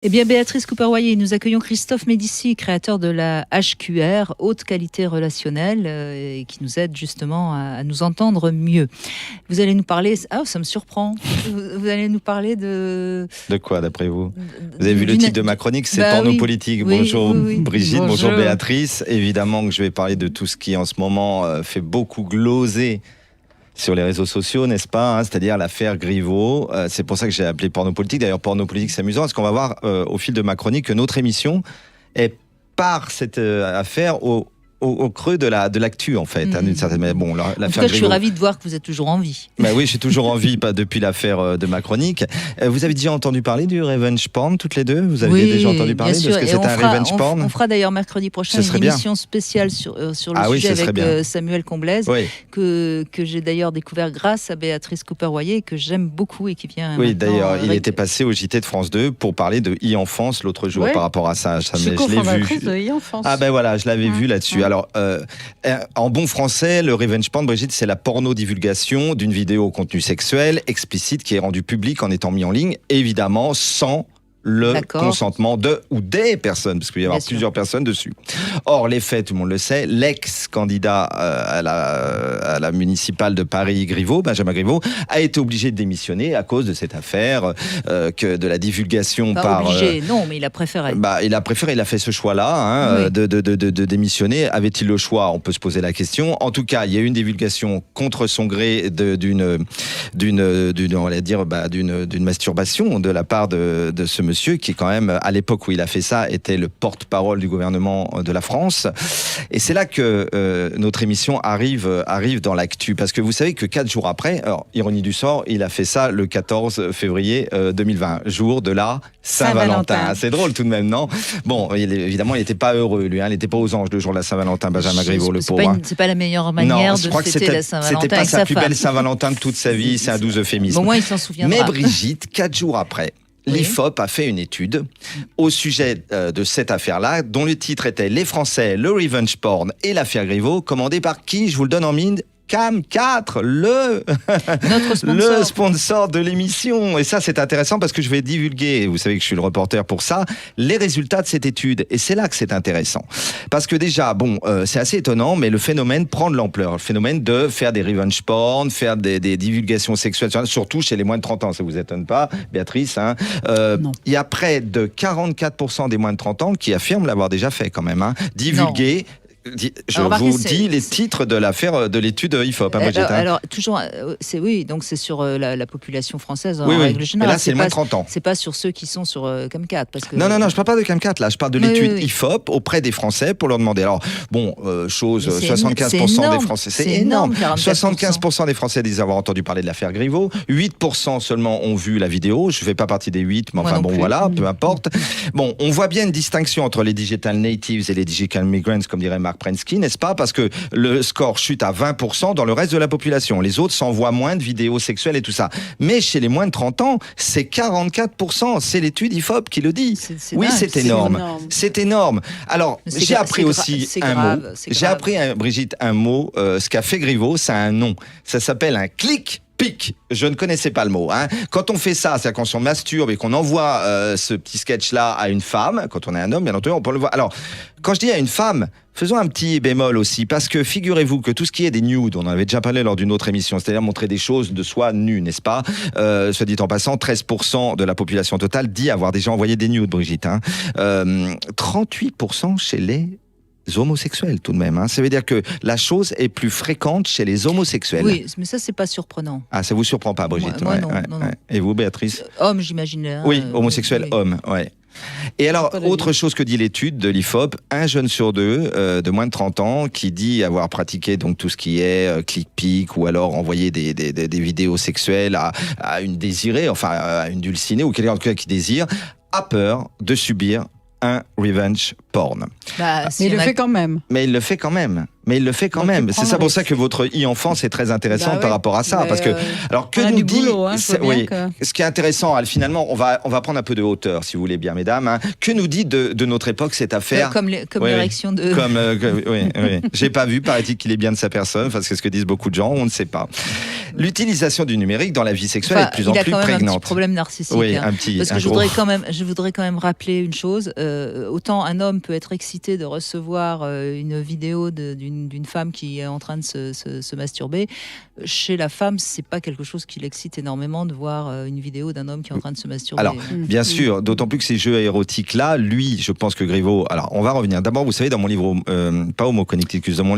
Eh bien, Béatrice Cooper-Wayet, nous accueillons Christophe Médicis, créateur de la HQR, haute qualité relationnelle, et qui nous aide justement à nous entendre mieux. Vous allez nous parler... Ah, ça me surprend. Vous allez nous parler de... De quoi, d'après vous? Vous avez vu le titre de ma chronique, c'est Porno politique. Oui, bonjour oui. Brigitte, bonjour Béatrice. Évidemment que je vais parler de tout ce qui en ce moment fait beaucoup gloser sur les réseaux sociaux, n'est-ce pas, hein, c'est-à-dire l'affaire Griveaux. C'est pour ça que j'ai appelé Porno politique. D'ailleurs, Porno politique, c'est amusant, parce qu'on va voir au fil de ma chronique que notre émission est par cette affaire au creux de l'actu, en fait, d'une certaine manière. Bon, en tout cas, je suis ravie de voir que vous êtes toujours en vie. Bah oui, je suis toujours en vie, pas depuis l'affaire de ma chronique. Vous avez déjà entendu parler du revenge porn, toutes les deux? Vous avez déjà entendu parler de ce que c'est un revenge porn? On fera d'ailleurs mercredi prochain une émission spéciale sur le sujet avec Samuel Comblaise, que j'ai d'ailleurs découvert grâce à Béatrice Cooper-Wayet, que j'aime beaucoup et qui vient... Oui, d'ailleurs, il était passé au JT de France 2 pour parler de e-enfance l'autre jour par rapport à ça. Je suis cofondatrice de e-enfance. Ah ben voilà, je l'avais vu là-dessus. Alors, en bon français, le revenge porn, Brigitte, c'est la porno-divulgation d'une vidéo au contenu sexuel explicite qui est rendue publique en étant mis en ligne, évidemment sans le consentement de ou des personnes, parce qu'il va y avoir plusieurs personnes dessus. Or, les faits, tout le monde le sait, l'ex-candidat à la municipale de Paris, Benjamin Griveaux, a été obligé de démissionner à cause de cette affaire, de la divulgation Pas obligé, non, mais il a préféré. Il a fait ce choix-là, de démissionner. Avait-il le choix? On peut se poser la question. En tout cas, il y a eu une divulgation contre son gré d'une masturbation de la part de ce monsieur qui, quand même, à l'époque où il a fait ça, était le porte-parole du gouvernement de la France. Et c'est là que notre émission arrive dans l'actu. Parce que vous savez que 4 jours après, alors, ironie du sort, il a fait ça le 14 février 2020, jour de la Saint-Valentin. C'est drôle tout de même, non? Bon, évidemment, il n'était pas heureux, lui. Il n'était pas aux anges le jour de la Saint-Valentin, Benjamin Griveaux, le pauvre. C'est pas la meilleure manière de fêter la Saint-Valentin. C'était pas sa plus belle Saint-Valentin de toute sa vie. C'est un doux euphémisme. Au moins, il s'en souviendra. Mais Brigitte, 4 jours après, l'IFOP a fait une étude au sujet de cette affaire-là, dont le titre était « Les Français, le revenge porn et l'affaire Griveaux », commandé par qui? Je vous le donne en mine. Cam4, le sponsor de l'émission. Et ça, c'est intéressant parce que je vais divulguer, vous savez que je suis le reporter pour ça, les résultats de cette étude. Et c'est là que c'est intéressant. Parce que déjà, c'est assez étonnant, mais le phénomène prend de l'ampleur. Le phénomène de faire des revenge porn, faire des divulgations sexuelles, surtout chez les moins de 30 ans. Ça vous étonne pas, Béatrice, hein? Il y a près de 44% des moins de 30 ans qui affirment l'avoir déjà fait quand même, hein. Divulguer... Je vous dis les titres de l'affaire de l'étude IFOP. Alors, toujours, donc c'est sur la population française en règle générale. Et là, c'est moins de 30 ans. C'est pas sur ceux qui sont sur Cam4. Parce que... Non, je parle pas de Cam4, là. Je parle de l'étude IFOP auprès des Français pour leur demander. Alors, 75% des Français, c'est énorme. 75% des Français disent avoir entendu parler de l'affaire Griveaux. 8% seulement ont vu la vidéo. Je fais pas partie des 8, mais enfin, voilà, peu importe. Bon, on voit bien une distinction entre les digital natives et les digital migrants, comme dirait Mark Prensky, n'est-ce pas? Parce que le score chute à 20% dans le reste de la population. Les autres s'envoient moins de vidéos sexuelles et tout ça. Mais chez les moins de 30 ans, c'est 44%. C'est l'étude IFOP qui le dit. C'est énorme. C'est énorme. Alors, j'ai appris aussi un mot. J'ai appris, Brigitte, un mot. Ce qu'a fait Griveaux, c'est un nom. Ça s'appelle un click. Pic, je ne connaissais pas le mot. Hein. Quand on fait ça, c'est-à-dire qu'on se masturbe et qu'on envoie ce petit sketch-là à une femme, quand on est un homme, bien entendu, on peut le voir. Alors, quand je dis à une femme, faisons un petit bémol aussi, parce que figurez-vous que tout ce qui est des nudes, on en avait déjà parlé lors d'une autre émission, c'est-à-dire montrer des choses de soi nues, n'est-ce pas? Soit dit en passant, 13% de la population totale dit avoir déjà envoyé des nudes, Brigitte. Hein. 38% chez les homosexuels tout de même, hein. Ça veut dire que la chose est plus fréquente chez les homosexuels. Oui, mais ça c'est pas surprenant. Ah, ça vous surprend pas, Brigitte? Moi, non. Et vous, Béatrice? Homme, j'imagine. Hein, oui, homosexuel, homme, ouais. Et alors, autre chose que dit l'étude de l'IFOP, un jeune sur deux de moins de 30 ans qui dit avoir pratiqué donc tout ce qui est click-pic ou alors envoyer des vidéos sexuelles à une désirée, à une dulcinée ou quelqu'un en tout cas qui désire, a peur de subir un revenge porn. Mais il le fait quand même. Mais il le fait quand même. C'est ça pour ça que votre e-enfance est très intéressant par rapport à ça. Parce que, alors, que nous dit. Boulot, ce qui est intéressant, finalement, on va prendre un peu de hauteur, si vous voulez bien, mesdames. Hein. Que nous dit de notre époque cette affaire Comme l'érection de. Oui. J'ai pas vu, paraît-il qu'il est bien de sa personne, parce que c'est ce que disent beaucoup de gens, on ne sait pas. L'utilisation du numérique dans la vie sexuelle est de plus en plus prégnante. Il a quand même un petit problème narcissique. Oui, parce que je voudrais quand même rappeler une chose. Autant un homme peut être excité de recevoir une vidéo d'une femme qui est en train de se masturber. Chez la femme, c'est pas quelque chose qui l'excite énormément de voir une vidéo d'un homme qui est en train de se masturber. Alors, bien sûr, d'autant plus que ces jeux érotiques-là, lui, je pense que Griveaux... Alors, on va revenir. D'abord, vous savez, dans mon livre, pas Homo Connecticus, dans mon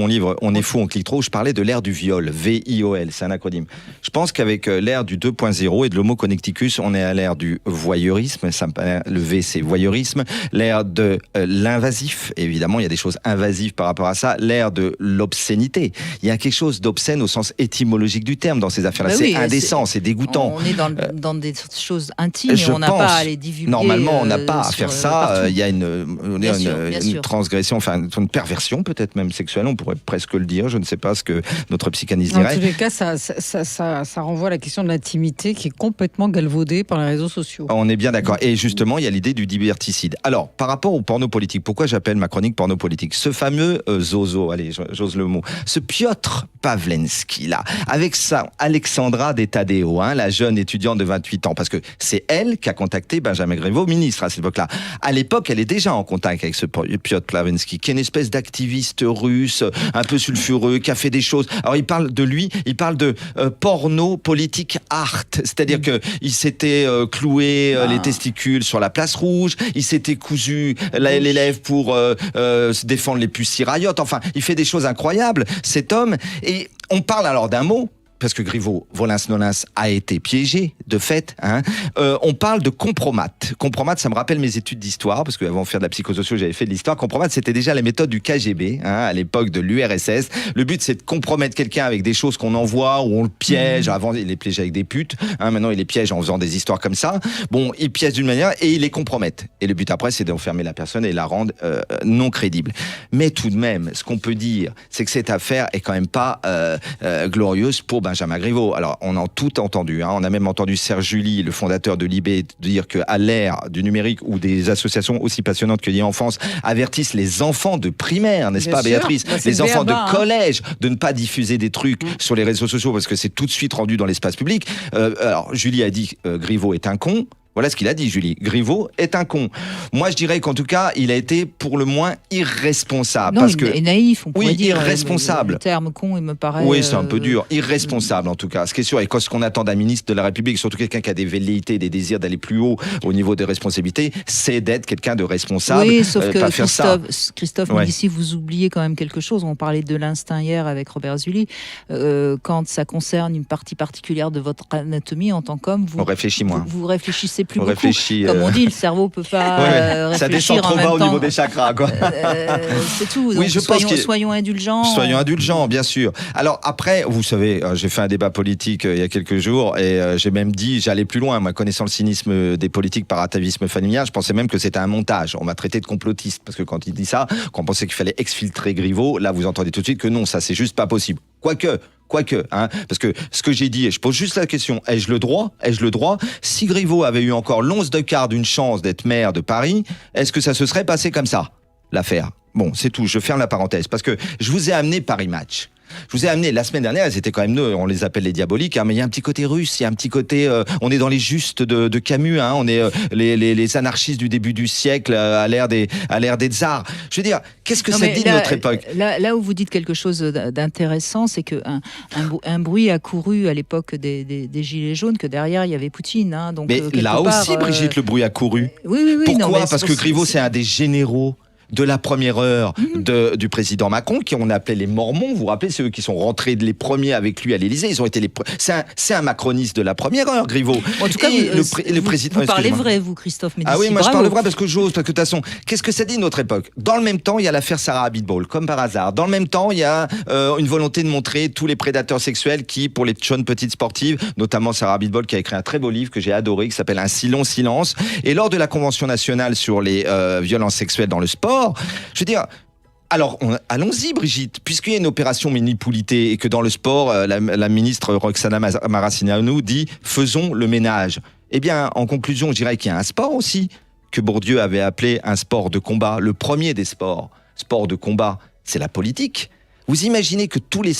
livre On est fou, on clique trop, je parlais de l'ère du viol, V-I-O-L, c'est un acronyme. Je pense qu'avec l'ère du 2.0 et de l'Homo Connecticus, on est à l'ère du voyeurisme, le V, c'est voyeurisme, l'ère de l'invasif, évidemment, il y a des choses invasives par rapport à ça, l'ère de l'obscénité. Il y a quelque chose d'obscène au sens étymologique du terme dans ces affaires-là. C'est indécent, c'est dégoûtant. On est dans des choses intimes et on n'a pas à les divulguer. Normalement, on n'a pas à faire ça. Il y a une transgression, enfin une perversion peut-être même sexuelle, on pourrait presque le dire. Je ne sais pas ce que notre psychanalyse dirait. En tous les cas, ça renvoie à la question de l'intimité qui est complètement galvaudée par les réseaux sociaux. On est bien d'accord. Et justement, il y a l'idée du liberticide. Alors, par rapport au porno politique, pourquoi j'appelle ma chronique porno politique ? Ce fameux zozo, allez, j'ose le mot, ce Piotr Pawlenski là, avec ça, Alexandra Detadeo, la jeune étudiante de 28 ans, parce que c'est elle qui a contacté Benjamin Griveaux, ministre à cette époque-là. À l'époque, elle est déjà en contact avec ce Piotr Pawlenski, qui est une espèce d'activiste russe, un peu sulfureux, qui a fait des choses. Alors, il parle de lui, il parle de porno politique art, c'est-à-dire que il s'était cloué les testicules sur la place rouge, il s'était cousu les lèvres pour se défendre les Pussy Riot. Enfin, il fait des choses incroyables, cet homme. Et on parle alors d'un mot, parce que Griveaux, volens-nolens, a été piégé, de fait. On parle de compromat. Compromat, ça me rappelle mes études d'histoire, parce qu'avant de faire de la psychosociologie, j'avais fait de l'histoire. Compromat, c'était déjà les méthodes du KGB, à l'époque de l'URSS. Le but, c'est de compromettre quelqu'un avec des choses qu'on envoie, ou on le piège. Avant, il les piégeait avec des putes. Maintenant, il les piège en faisant des histoires comme ça. Bon, il piège d'une manière et il les compromette. Et le but après, c'est d'enfermer la personne et la rendre non crédible. Mais tout de même, ce qu'on peut dire, c'est que cette affaire est quand même pas glorieuse pour Benjamin Griveaux. Alors, on a tout entendu. On a même entendu Serge July, le fondateur de Libé, dire qu'à l'ère du numérique, où des associations aussi passionnantes que l'e-enfance avertissent les enfants de primaire, n'est-ce pas, Béatrice ? Les enfants de collège, de ne pas diffuser des trucs sur les réseaux sociaux, parce que c'est tout de suite rendu dans l'espace public. Alors, Julie a dit Griveaux est un con. Voilà ce qu'il a dit, Julie. Griveaux est un con. Moi, je dirais qu'en tout cas, il a été pour le moins irresponsable. Non, et naïf, on pourrait dire. Irresponsable. Le terme con, il me paraît... Oui, c'est un peu dur. Irresponsable, en tout cas. Ce qui est sûr, et ce qu'on attend d'un ministre de la République, surtout quelqu'un qui a des velléités, des désirs d'aller plus haut au niveau des responsabilités, c'est d'être quelqu'un de responsable. Oui, sauf que Christophe Médicis, vous oubliez quand même quelque chose. On parlait de l'instinct hier avec Robert Zully. Quand ça concerne une partie particulière de votre anatomie en tant qu'homme, on réfléchit moins. Vous réfléchissez plus beaucoup. Comme on dit, le cerveau peut pas réfléchir. Ça descend trop bas au niveau des chakras, quoi. C'est tout. Oui, Donc, soyons indulgents. Soyons indulgents, bien sûr. Alors après, vous savez, j'ai fait un débat politique il y a quelques jours et j'ai même dit, j'allais plus loin. Moi, connaissant le cynisme des politiques par atavisme familial, je pensais même que c'était un montage. On m'a traité de complotiste parce que quand il dit ça, quand on pensait qu'il fallait exfiltrer Griveaux, là, vous entendez tout de suite que non, ça, c'est juste pas possible. Quoique, parce que ce que j'ai dit, et je pose juste la question, ai-je le droit ? Si Griveaux avait eu encore l'11 de quart d'une chance d'être maire de Paris, est-ce que ça se serait passé comme ça, l'affaire ? Bon, c'est tout, je ferme la parenthèse, parce que je vous ai amené Paris Match. Je vous ai amené, la semaine dernière, elles étaient quand même, on les appelle les diaboliques, mais il y a un petit côté russe, il y a un petit côté, on est dans les justes de Camus, on est les anarchistes du début du siècle, à l'ère des tsars. Je veux dire, qu'est-ce que ça dit de notre époque ? Là où vous dites quelque chose d'intéressant, c'est qu'un bruit a couru à l'époque des Gilets jaunes, que derrière, il y avait Poutine. Donc, mais là aussi, Brigitte, le bruit a couru. Oui. Pourquoi ? Parce que Griveaux, c'est un des généraux de la première heure du président Macron, qui on appelait les Mormons. Vous vous rappelez, c'est eux qui sont rentrés les premiers avec lui à l'Élysée. Ils ont été c'est un macroniste de la première heure, Griveaux. En tout cas, le président. Vous parlez vrai, vous, Christophe Médici. Ah oui, moi bravo. je parle vrai parce que j'ose, parce que de toute façon, qu'est-ce que ça dit notre époque? Dans le même temps, il y a l'affaire Sarah Abitbol, comme par hasard. Dans le même temps, il y a une volonté de montrer tous les prédateurs sexuels qui, pour les jeunes petites sportives, notamment Sarah Abitbol, qui a écrit un très beau livre que j'ai adoré, qui s'appelle Un si long silence. Et lors de la Convention nationale sur les violences sexuelles dans le sport, je veux dire. Alors, allons-y, Brigitte, puisqu'il y a une opération Mini-Poulité et que dans le sport, la ministre Roxana Maracineanu dit « faisons le ménage ». Eh bien, en conclusion, je dirais qu'il y a un sport aussi que Bourdieu avait appelé un sport de combat, le premier des sports. Sport de combat, c'est la politique. Vous imaginez que toutes les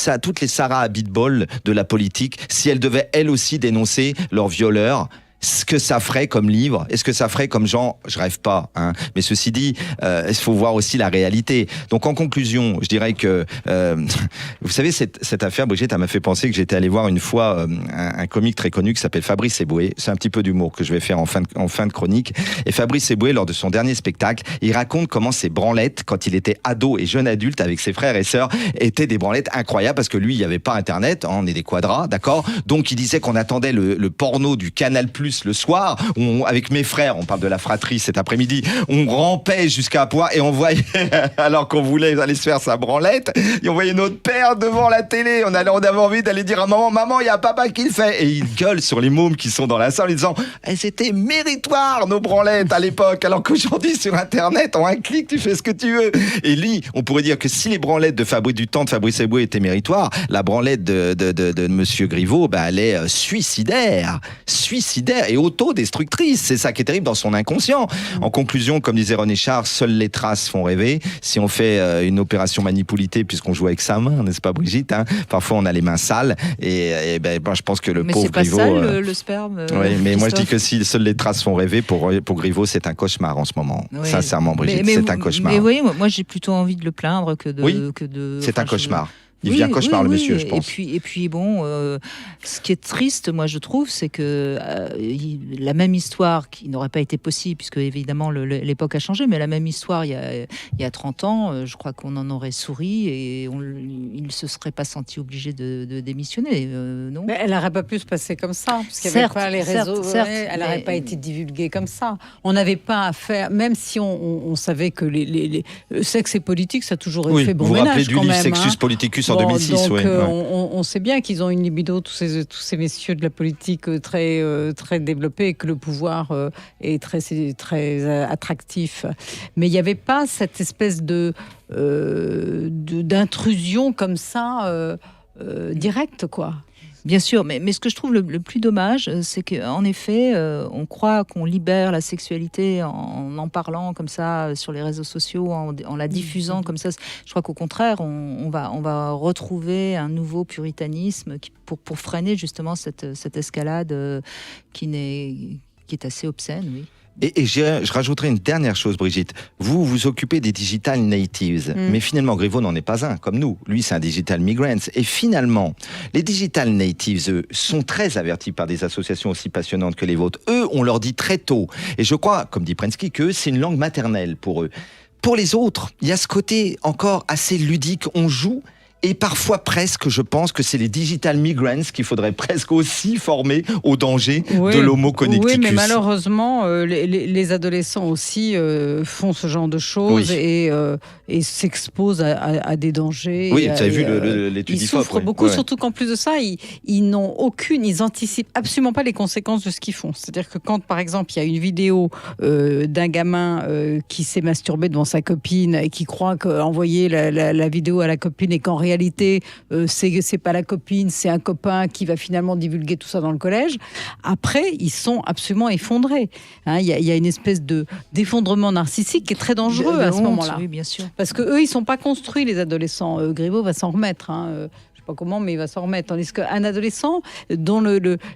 Sarah Abitbol de la politique, si elles devaient elles aussi dénoncer leurs violeurs, ce que ça ferait comme livre, est-ce que ça ferait comme genre, je rêve pas, hein. Mais ceci dit, il faut voir aussi la réalité. Donc en conclusion, je dirais que, vous savez, cette affaire, Brigitte, elle m'a fait penser que j'étais allé voir une fois un comique très connu qui s'appelle Fabrice Eboué. C'est un petit peu d'humour que je vais faire en fin de chronique. Et Fabrice Eboué, lors de son dernier spectacle, il raconte comment ses branlettes, quand il était ado et jeune adulte avec ses frères et sœurs, étaient des branlettes incroyables parce que lui, il n'y avait pas Internet, hein, on est des quadras, d'accord? Donc il disait qu'on attendait le porno du Canal+ le soir, avec mes frères, on parle de la fratrie cet après-midi, on rampait jusqu'à Poix et on voyait, alors qu'on voulait aller se faire sa branlette, et on voyait notre père devant la télé, on avait envie d'aller dire à maman, il y a papa qui le fait, et il gueule sur les mômes qui sont dans la salle en disant, elles étaient méritoires nos branlettes à l'époque, alors qu'aujourd'hui sur Internet, en un clic, tu fais ce que tu veux. Et lui, on pourrait dire que si les branlettes de Fabrice Eboué étaient méritoires, la branlette de Monsieur Griveaux, elle est suicidaire et autodestructrice. C'est ça qui est terrible dans son inconscient. En conclusion, comme disait René Char, seules les traces font rêver. Si on fait une opération Mani-Poulité, puisqu'on joue avec sa main, n'est-ce pas, Brigitte, hein, parfois on a les mains sales. Et je pense que le pauvre Griveaux... Mais c'est pas sale, le sperme. Oui, mais moi je dis que si seules les traces font rêver, pour Griveaux, c'est un cauchemar en ce moment. Oui. Sincèrement, Brigitte, c'est un cauchemar. Mais oui, moi j'ai plutôt envie de le plaindre que de... Oui, c'est un cauchemar. Il vient cauchemar, le monsieur, je pense. Et puis bon, ce qui est triste, moi, je trouve, c'est que la même histoire, qui n'aurait pas été possible, puisque évidemment l'époque a changé, mais la même histoire, il y a 30 ans, je crois qu'on en aurait souri et il ne se serait pas senti obligé de démissionner, non? Mais elle n'aurait pas pu se passer comme ça, parce qu'il n'y avait pas les réseaux, elle n'aurait pas été divulguée comme ça. On n'avait pas à faire, même si on savait que les sexe et politique, ça a toujours fait bon ménage quand même. Vous vous rappelez du livre Sexus Politicus en 2006, donc, on sait bien qu'ils ont une libido, tous ces messieurs de la politique très développés, et que le pouvoir est très attractif. Mais il n'y avait pas cette espèce d'intrusion comme ça, directe, quoi. Bien sûr, mais ce que je trouve le plus dommage, c'est qu'en effet, on croit qu'on libère la sexualité en parlant comme ça sur les réseaux sociaux, en la diffusant comme ça. Je crois qu'au contraire, on va retrouver un nouveau puritanisme pour freiner justement cette escalade qui est assez obscène, oui. Et je rajouterai une dernière chose, Brigitte. Vous vous occupez des digital natives, mais finalement, Griveaux n'en est pas un, comme nous. Lui, c'est un digital migrant. Et finalement, les digital natives, eux, sont très avertis par des associations aussi passionnantes que les vôtres. Eux, on leur dit très tôt. Et je crois, comme dit Prensky, que c'est une langue maternelle pour eux. Pour les autres, il y a ce côté encore assez ludique. On joue. Et parfois presque, je pense que c'est les digital migrants qu'il faudrait presque aussi former au danger de l'homo connecticus. Oui, mais malheureusement, les adolescents aussi font ce genre de choses et s'exposent à des dangers. Oui, tu as vu l'étude Ils IFOP. Ils souffrent beaucoup, surtout qu'en plus de ça, ils anticipent absolument pas les conséquences de ce qu'ils font. C'est-à-dire que quand, par exemple, il y a une vidéo d'un gamin qui s'est masturbé devant sa copine et qui croit qu'envoyer la vidéo à la copine et qu'en réalité, c'est pas la copine, c'est un copain qui va finalement divulguer tout ça dans le collège. Après, ils sont absolument effondrés. Il y a une espèce d'effondrement narcissique qui est très dangereux à ce moment-là. Oui, bien sûr. Parce que eux, ils sont pas construits, les adolescents. Griveaux va s'en remettre. sais pas comment, mais il va s'en remettre. Tandis qu'un adolescent dont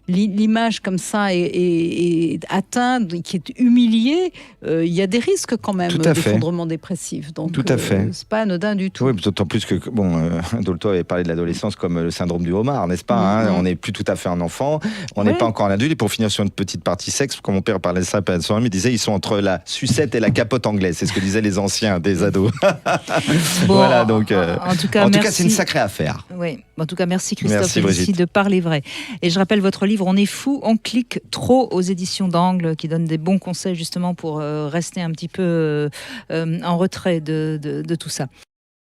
l'image comme ça est atteinte, qui est humilié, il y a des risques quand même d'effondrement dépressif. Donc, tout à fait. C'est pas anodin du tout. Oui, d'autant plus que Dolto avait parlé de l'adolescence comme le syndrome du homard, n'est-ce pas, On n'est plus tout à fait un enfant, on n'est pas encore un adulte. Et pour finir sur une petite partie sexe, quand mon père parlait de ça, il disait ils sont entre la sucette et la capote anglaise. C'est ce que disaient les anciens des ados. Voilà, donc en tout cas, c'est une sacrée affaire. Oui, en tout cas, merci Christophe Médicis de Parler Vrai. Et je rappelle votre livre On est fou, on clique trop, aux éditions d'Angle, qui donne des bons conseils justement pour rester un petit peu en retrait de tout ça.